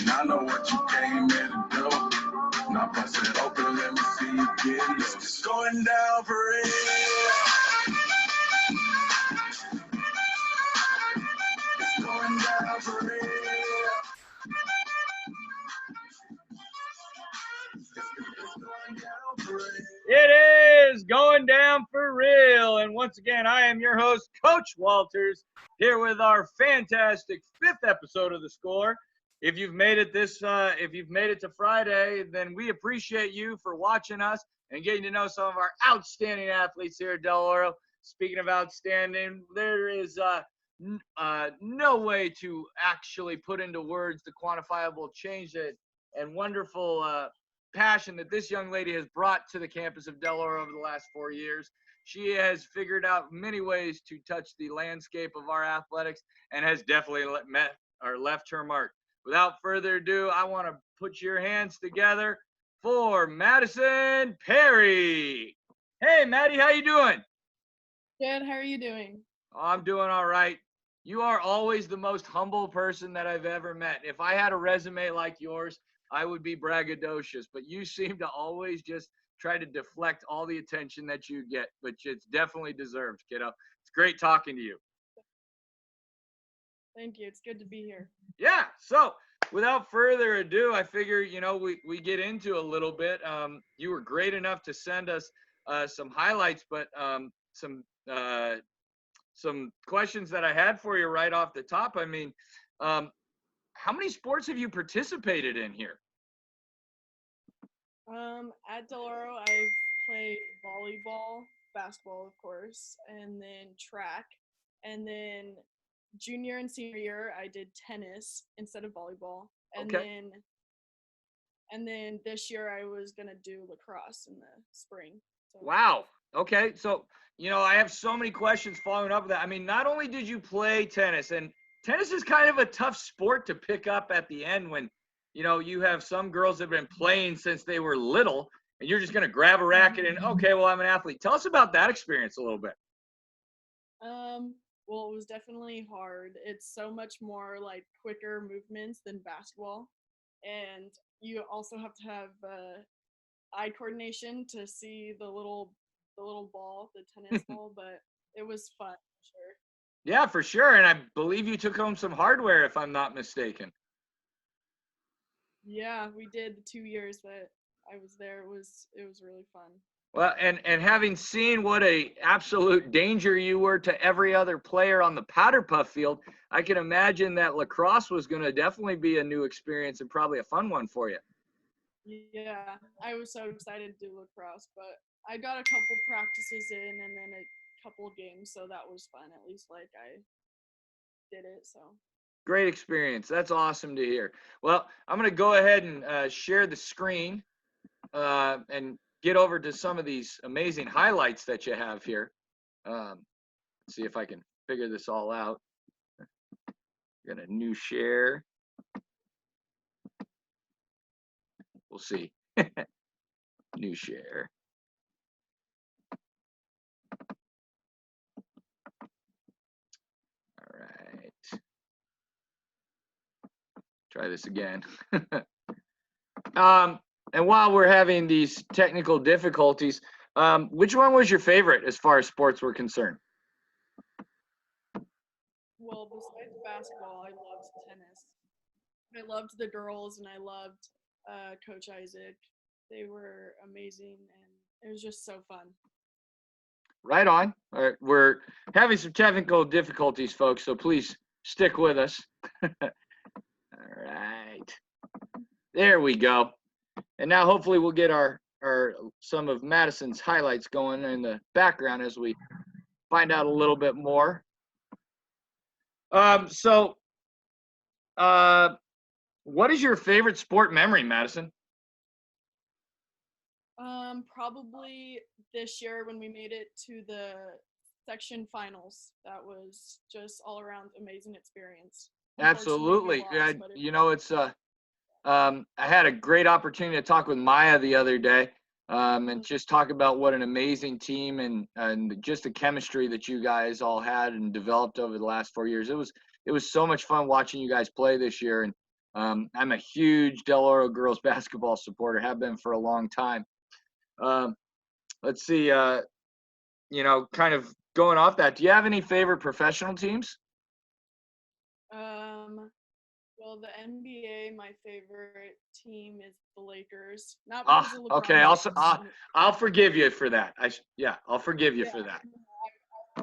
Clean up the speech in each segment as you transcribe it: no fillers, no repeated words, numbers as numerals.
I know what you came here to do. Now bust it open, let me see you get loose. It's going down for real. It's going down for real. It is going down for real. And once again, I am your host, Coach Walters, here with our fantastic 5th episode of The Score. If you've made it to Friday, then we appreciate you for watching us and getting to know some of our outstanding athletes here at Del Oro. Speaking of outstanding, there is no way to actually put into words the quantifiable change and wonderful passion that this young lady has brought to the campus of Del Oro over the last 4 years. She has figured out many ways to touch the landscape of our athletics and has definitely left her mark. Without further ado, I want to put your hands together for Madison Parry. Hey, Maddie, how you doing? Good. How are you doing? I'm doing all right. You are always the most humble person that I've ever met. If I had a resume like yours, I would be braggadocious, but you seem to always just try to deflect all the attention that you get, which it's definitely deserved, kiddo. It's great talking to you. Thank you. It's good to be here. Yeah. So without further ado, I figure, we get into a little bit. You were great enough to send us some highlights, but some questions that I had for you right off the top. I mean, how many sports have you participated in here? At Del Oro, I've played volleyball, basketball, of course, and then track. And then junior and senior year, I did tennis instead of volleyball. And Okay. then this year, I was gonna do lacrosse in the spring. So. Wow. Okay. So, I have so many questions following up with that. I mean, not only did you play tennis, and tennis is kind of a tough sport to pick up at the end when, you have some girls that have been playing since they were little, and you're just going to grab a racket and, okay, well, I'm an athlete. Tell us about that experience a little bit. Well, it was definitely hard. It's so much more like quicker movements than basketball. And you also have to have eye coordination to see the little ball, the tennis ball, but it was fun for sure. Yeah, for sure. And I believe you took home some hardware, if I'm not mistaken. Yeah, we did the 2 years that I was there. It was really fun. Well, and having seen what a absolute danger you were to every other player on the powder puff field, I can imagine that lacrosse was going to definitely be a new experience and probably a fun one for you. Yeah, I was so excited to do lacrosse, but I got a couple practices in and then a couple games, so that was fun. At least like I did it, so. Great experience. That's awesome to hear. Well, I'm going to go ahead and share the screen and get over to some of these amazing highlights that you have here. See if I can figure this all out. Got a new share. We'll see. New share. All right. Try this again. And while we're having these technical difficulties, which one was your favorite as far as sports were concerned? Well, besides basketball, I loved tennis. I loved the girls and I loved Coach Isaac. They were amazing and it was just so fun. Right on. All right, we're having some technical difficulties, folks, so please stick with us. All right. There we go. And now hopefully we'll get our some of Madison's highlights going in the background as we find out a little bit more. What is your favorite sport memory, Madison? Probably this year when we made it to the section finals. That was just all around amazing experience. Absolutely. It's I had a great opportunity to talk with Maya the other day and just talk about what an amazing team and just the chemistry that you guys all had and developed over the last 4 years. It was so much fun watching you guys play this year. And I'm a huge Del Oro girls basketball supporter, have been for a long time. Let's see, kind of going off that, do you have any favorite professional teams? Well, the NBA, my favorite team is the Lakers. Not Ah, because of LeBron okay. James. I'll forgive you for that. I'll forgive you Yeah, for that. I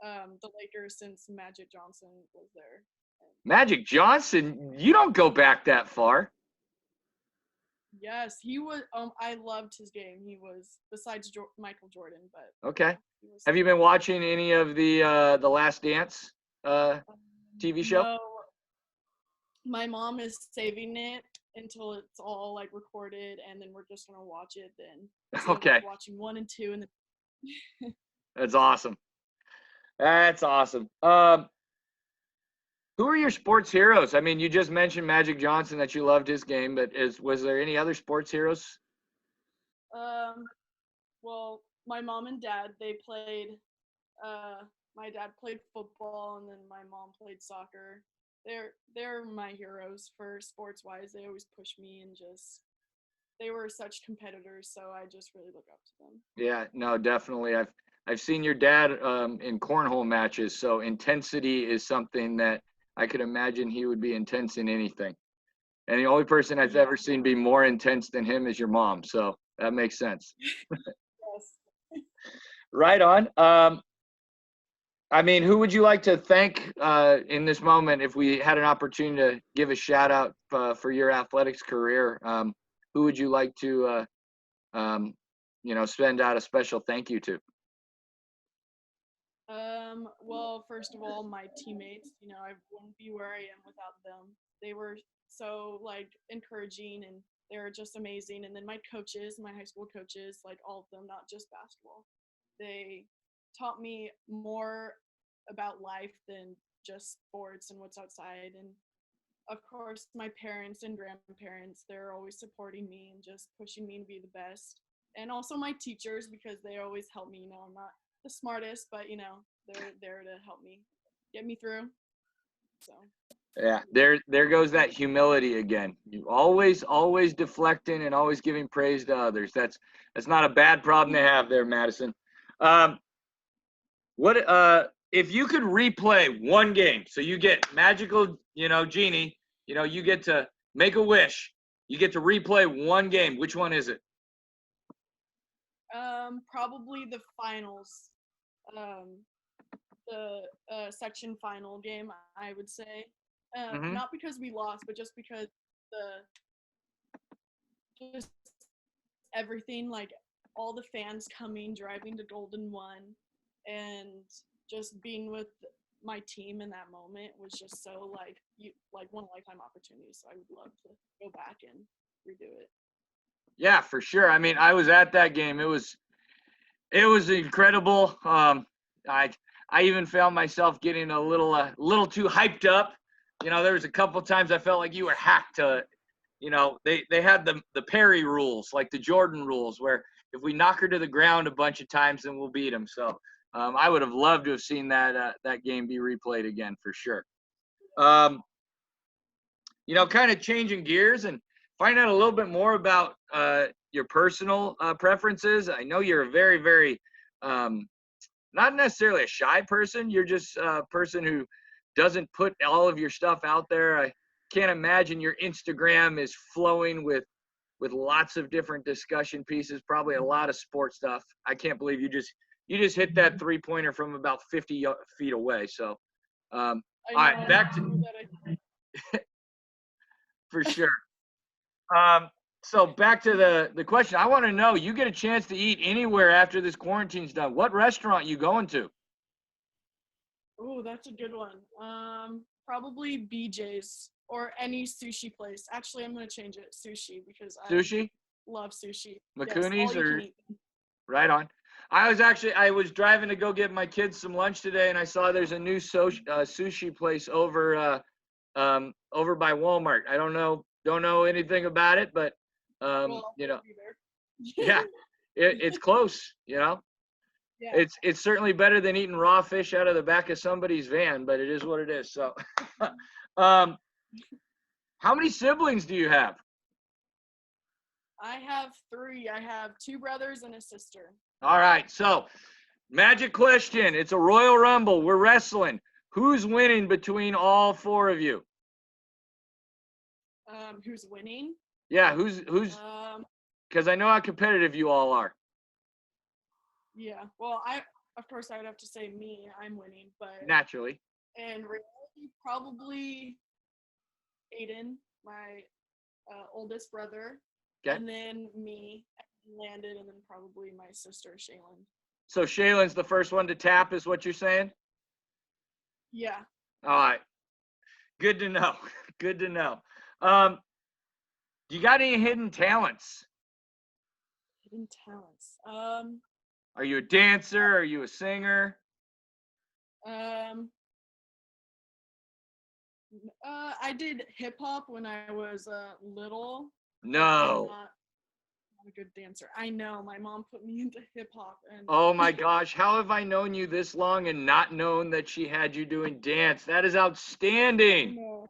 love the Lakers since Magic Johnson was there. Magic Johnson, you don't go back that far. Yes, he was. I loved his game. He was besides Michael Jordan, but Okay. he was. Have you been watching any of the Last Dance TV show? No, my mom is saving it until it's all like recorded, and then we're just gonna watch it then. So Okay. I'm watching 1 and 2, and then. That's awesome. That's awesome. Who are your sports heroes? I mean, you just mentioned Magic Johnson, that you loved his game, but was there any other sports heroes? Well, my mom and dad, they played. My dad played football, and then my mom played soccer. They're my heroes for sports wise. They always push me, and just they were such competitors, so I just really look up to them. Yeah, no, definitely. I've seen your dad in cornhole matches, so intensity is something that I could imagine he would be intense in anything. And the only person I've ever seen be more intense than him is your mom, so that makes sense. Yes. Right on. I mean, who would you like to thank in this moment if we had an opportunity to give a shout out for your athletics career? Who would you like to, send out a special thank you to? Well, first of all, my teammates, I wouldn't be where I am without them. They were so like encouraging, and they're just amazing. And then my coaches, my high school coaches, like all of them, not just basketball. They taught me more about life than just sports and what's outside. And of course, my parents and grandparents, they're always supporting me and just pushing me to be the best. And also my teachers, because they always help me. I'm not the smartest, but they're there to help me get me through. So Yeah, there goes that humility again. You always deflecting and always giving praise to others. That's not a bad problem to have there, Madison. What if you could replay one game? So you get magical, genie, you get to make a wish. You get to replay one game. Which one is it? probably the finals. The section final game, I would say. Not because we lost, but just because just everything, like all the fans coming, driving to Golden One, and just being with my team in that moment was just so like one lifetime opportunity. So I would love to go back and redo it. Yeah, for sure. I mean, I was at that game. It was incredible. I even found myself getting a little too hyped up. There was a couple times I felt like you were hacked to, they had the Parry rules, like the Jordan rules, where if we knock her to the ground a bunch of times, then we'll beat them. So I would have loved to have seen that game be replayed again for sure. Kind of changing gears and find out a little bit more about your personal preferences. I know you're a very, very not necessarily a shy person. You're just a person who doesn't put all of your stuff out there. I can't imagine your Instagram is flowing with lots of different discussion pieces, probably a lot of sports stuff. I can't believe you just hit that 3-pointer from about 50 feet away. So, all right, back to for sure. So back to the question. I want to know, you get a chance to eat anywhere after this quarantine's done. What restaurant you going to? Oh, that's a good one. Probably BJ's or any sushi place. Actually, I'm gonna change it sushi because Sushi? I love sushi. Macooni's yes, all you or can eat. Right on. I was driving to go get my kids some lunch today, and I saw there's a new sushi place over by Walmart. I don't know anything about it, but Well, I'll be there. yeah, it's close. Yeah. It's certainly better than eating raw fish out of the back of somebody's van, but it is what it is. So, How many siblings do you have? I have 3. I have 2 brothers and a sister. All right, so magic question. It's a Royal Rumble. We're wrestling. Who's winning between all 4 of you? Who's winning? Yeah, who's because I know how competitive you all are. Yeah. Well, of course I would have to say me. I'm winning, but Naturally. in reality, probably Aiden, my oldest brother, Okay. and then me, and Landon, and then probably my sister Shaylin. So Shaylin's the first one to tap, is what you're saying? Yeah. All right. Good to know. Good to know. You got any hidden talents? Hidden talents. Are you a dancer? Are you a singer? I did hip hop when I was little. No. I'm not a good dancer. I know. My mom put me into hip hop, and Oh my gosh, how have I known you this long and not known that she had you doing dance? That is outstanding. no.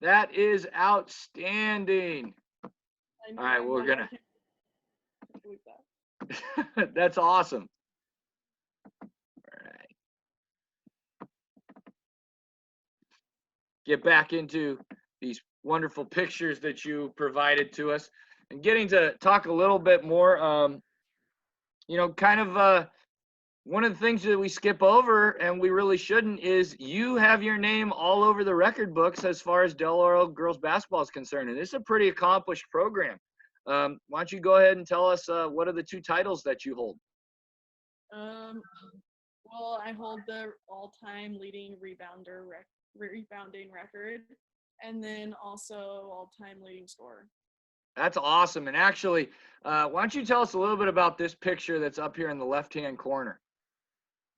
That is outstanding. I know. All right, I'm we're like, gonna. I can't believe that. That's awesome. All right. Get back into these wonderful pictures that you provided to us and getting to talk a little bit more. Kind of one of the things that we skip over, and we really shouldn't, is you have your name all over the record books as far as Del Oro girls basketball is concerned, and this is a pretty accomplished program. Why don't you go ahead and tell us what are the 2 titles that you hold? Well, I hold the all-time leading rebounding record, and then also all-time leading scorer. That's awesome. And actually, why don't you tell us a little bit about this picture that's up here in the left-hand corner?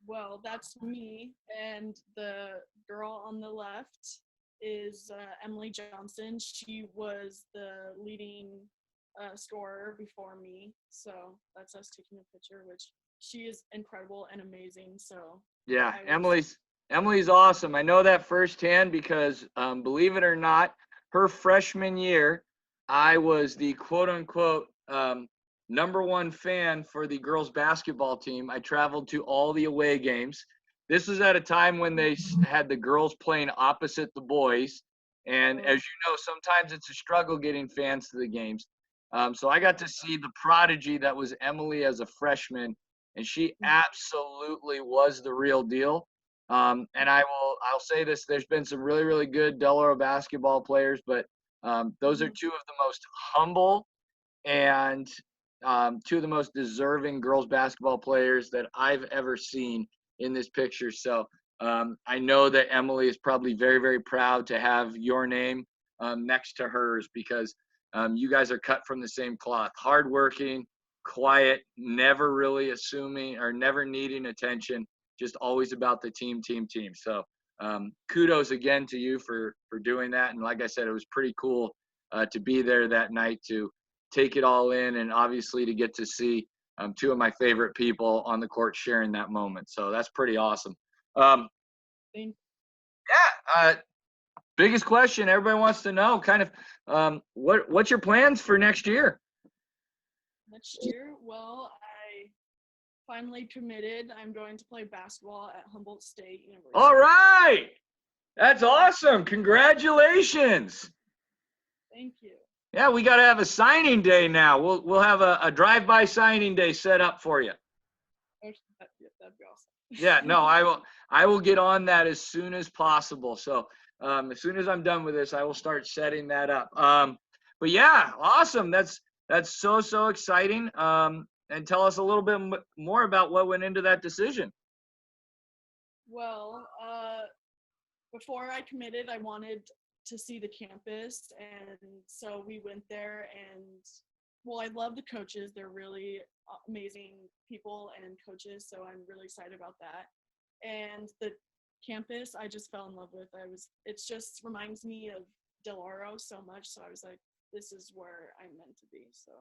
Well, that's me, and the girl on the left is Emily Johnson. She was the leading scorer before me, so that's us taking a picture, which she is incredible and amazing. So yeah, Emily's awesome. I know that firsthand because believe it or not, her freshman year, I was the quote-unquote #1 fan for the girls basketball team. I traveled to all the away games. This was at a time when they had the girls playing opposite the boys. And as you know, sometimes it's a struggle getting fans to the games. So I got to see the prodigy that was Emily as a freshman, and she absolutely was the real deal. And I'll say this, there's been some really, really good Del Oro basketball players, but those are 2 of the most humble and 2 of the most deserving girls basketball players that I've ever seen in this picture. So I know that Emily is probably very, very proud to have your name next to hers because you guys are cut from the same cloth. Hardworking, quiet, never really assuming or never needing attention, just always about the team. So kudos again to you for doing that. And like I said, it was pretty cool to be there that night to take it all in, and obviously to get to see 2 of my favorite people on the court sharing that moment. So that's pretty awesome. Biggest question everybody wants to know, kind of what's your plans for next year? Next year, well, I finally committed. I'm going to play basketball at Humboldt State University. All right. That's awesome. Congratulations. Thank you. Yeah, we got to have a signing day now. We'll have a drive-by signing day set up for you. Okay, that'd be awesome. Yeah, no, I will get on that as soon as possible. So as soon as I'm done with this, I will start setting that up. But yeah, awesome. That's so exciting. And tell us a little bit more about what went into that decision. Well, before I committed, I wanted to see the campus, and so we went there, and well, I love the coaches. They're really amazing people and coaches, so I'm really excited about that. And the campus, I just fell in love with. It just reminds me of Del Oro so much, so I was like, this is where I'm meant to be. So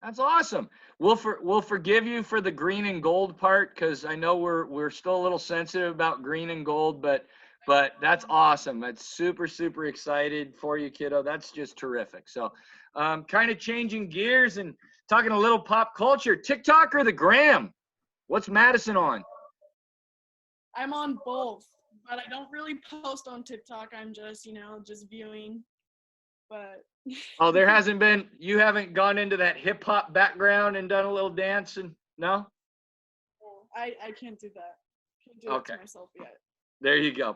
that's awesome. We'll forgive you for the green and gold part because I know we're still a little sensitive about green and gold, but But that's awesome. That's super, super excited for you, kiddo. That's just terrific. So kind of changing gears and talking a little pop culture. TikTok or the gram? What's Madison on? I'm on both, but I don't really post on TikTok. I'm just, just viewing. But Oh, there hasn't been, you haven't gone into that hip hop background and done a little dance and no? I can't do that. Can't do Okay. it to myself yet. There you go.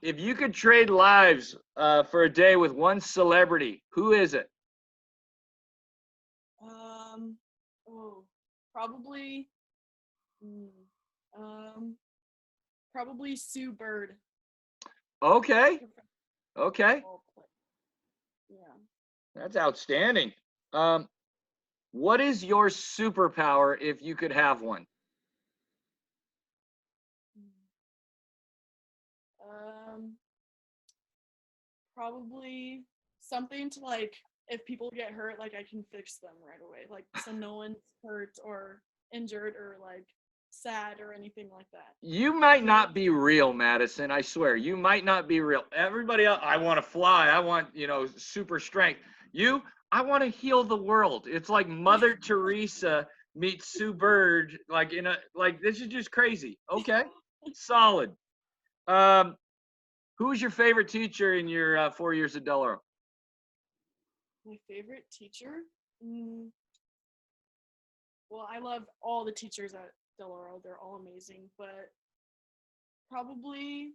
If you could trade lives for a day with one celebrity, who is it? Probably, probably Sue Bird. Okay. Okay. Yeah. That's outstanding. What is your superpower if you could have one? Probably something to like, if people get hurt, like I can fix them right away. Like, so no one's hurt or injured or like sad or anything like that. You might not be real, Madison. I swear, you might not be real. Everybody else, I want to fly. I want, super strength. You, I want to heal the world. It's like Mother Teresa meets Sue Bird. Like this is just crazy. Okay, solid. Who's your favorite teacher in your 4 years at Del Oro? My favorite teacher? Well, I love all the teachers at Del Oro. They're all amazing, but probably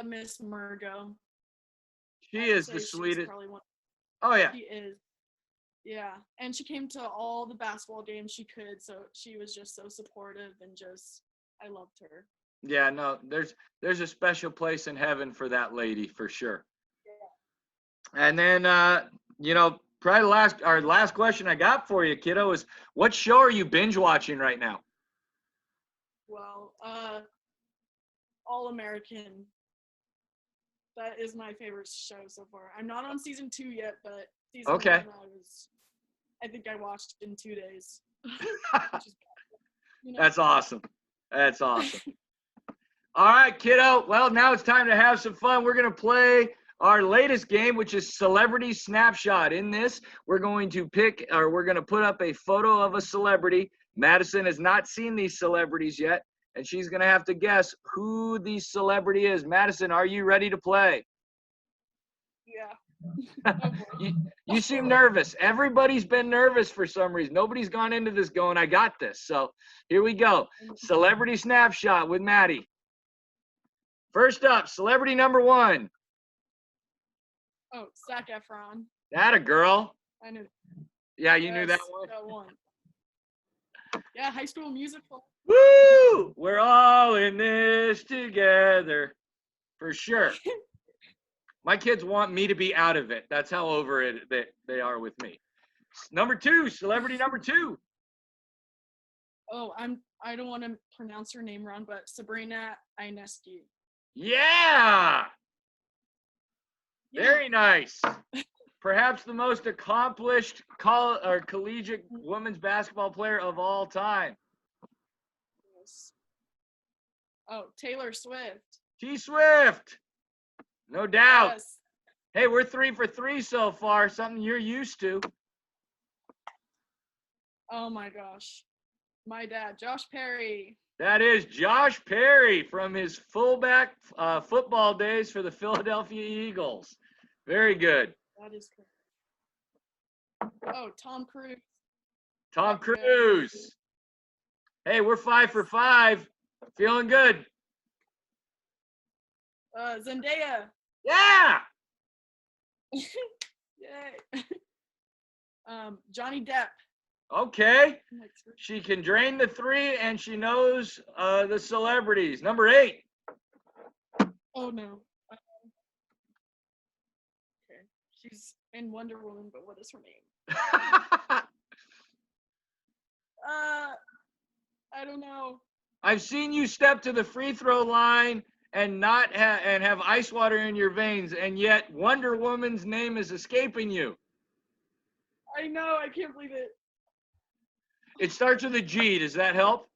Miss Murgo. She is the sweetest. One. Oh yeah. She is. Yeah, and she came to all the basketball games she could, so she was just so supportive and just I loved her. Yeah, no, there's a special place in heaven for that lady for sure. Yeah. And then probably our last question I got for you, kiddo, is what show are you binge watching right now? Well, All American. That is my favorite show so far. I'm not on season 2 yet, but season 1 I think I watched in 2 days. That's awesome. That's awesome. All right, kiddo. Well, now it's time to have some fun. We're going to play our latest game, which is Celebrity Snapshot. In this, we're going to put up a photo of a celebrity. Madison has not seen these celebrities yet, and she's going to have to guess who the celebrity is. Madison, are you ready to play? Yeah. You seem nervous. Everybody's been nervous for some reason. Nobody's gone into this going, I got this. So here we go. Celebrity Snapshot with Maddie. First up, celebrity number 1. Oh, Zac Efron. That a girl. I knew. Yeah, you knew that one? That one. Yeah, High School Musical. Woo! We're all in this together. For sure. My kids want me to be out of it. That's how over it they are with me. Number 2, celebrity number 2. Oh, I don't want to pronounce her name wrong, but Sabrina Ionescu. Yeah! Very nice. Perhaps the most accomplished collegiate women's basketball player of all time. Yes. Oh, Taylor Swift. T-Swift. No doubt. Yes. Hey, we're 3 for 3 so far, something you're used to. Oh my gosh. My dad, Josh Perry. That is Josh Perry from his fullback football days for the Philadelphia Eagles. Very good. That is correct. Oh, Tom Cruise. Tom Cruise. Hey, we're 5 for 5. Feeling good. Zendaya. Yeah. Yay. Johnny Depp. Okay. She can drain the 3 and she knows the celebrities. Number 8. Oh no. Okay. She's in Wonder Woman, but what is her name? I don't know. I've seen you step to the free throw line and have ice water in your veins, and yet Wonder Woman's name is escaping you. I know. I can't believe it. It starts with a G. Does that help?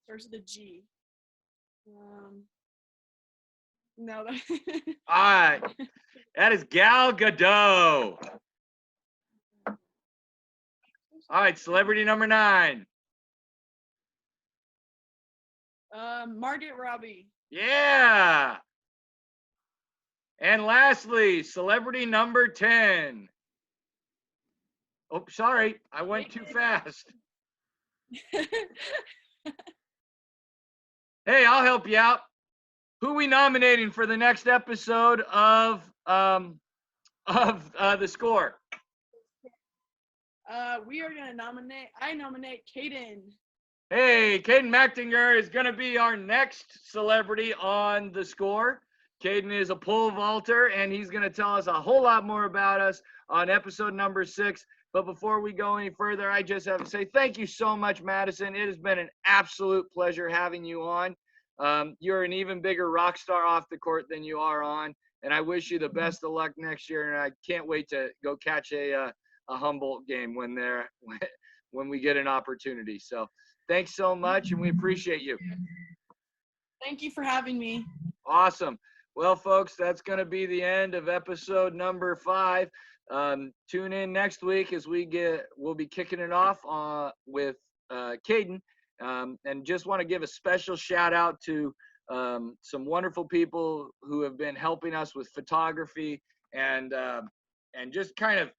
Starts with a G. No, that All right. That is Gal Gadot. All right, celebrity number 9. Margaret Robbie. Yeah. And lastly, celebrity number 10. Oh, sorry. I went too fast. Hey, I'll help you out. Who are we nominating for the next episode of the score? We are gonna nominate. I nominate Caden. Hey, Caden Machtinger is going to be our next celebrity on the score. Caden is a pole vaulter, and he's going to tell us a whole lot more about us on episode number 6. But before we go any further, I just have to say thank you so much, Madison. It has been an absolute pleasure having you on. You're an even bigger rock star off the court than you are on, and I wish you the best of luck next year. And I can't wait to go catch a Humboldt game when we get an opportunity. So thanks so much, and we appreciate you. Thank you for having me. Awesome. Well, folks, that's going to be the end of episode number 5. Tune in next week as we'll be kicking it off with Caden. And just want to give a special shout out to some wonderful people who have been helping us with photography and just kind of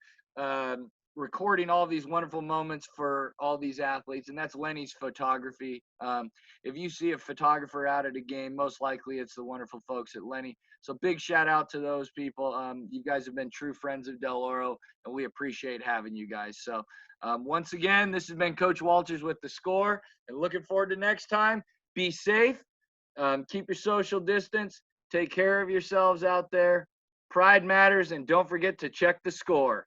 recording all these wonderful moments for all these athletes, and that's Lenny's Photography. If you see a photographer out at a game, most likely it's the wonderful folks at Lenny. So big shout out to those people. You guys have been true friends of Del Oro, and we appreciate having you guys. So once again, this has been Coach Walters with The Score, and looking forward to next time. Be safe, keep your social distance, take care of yourselves out there. Pride matters, and don't forget to check the score.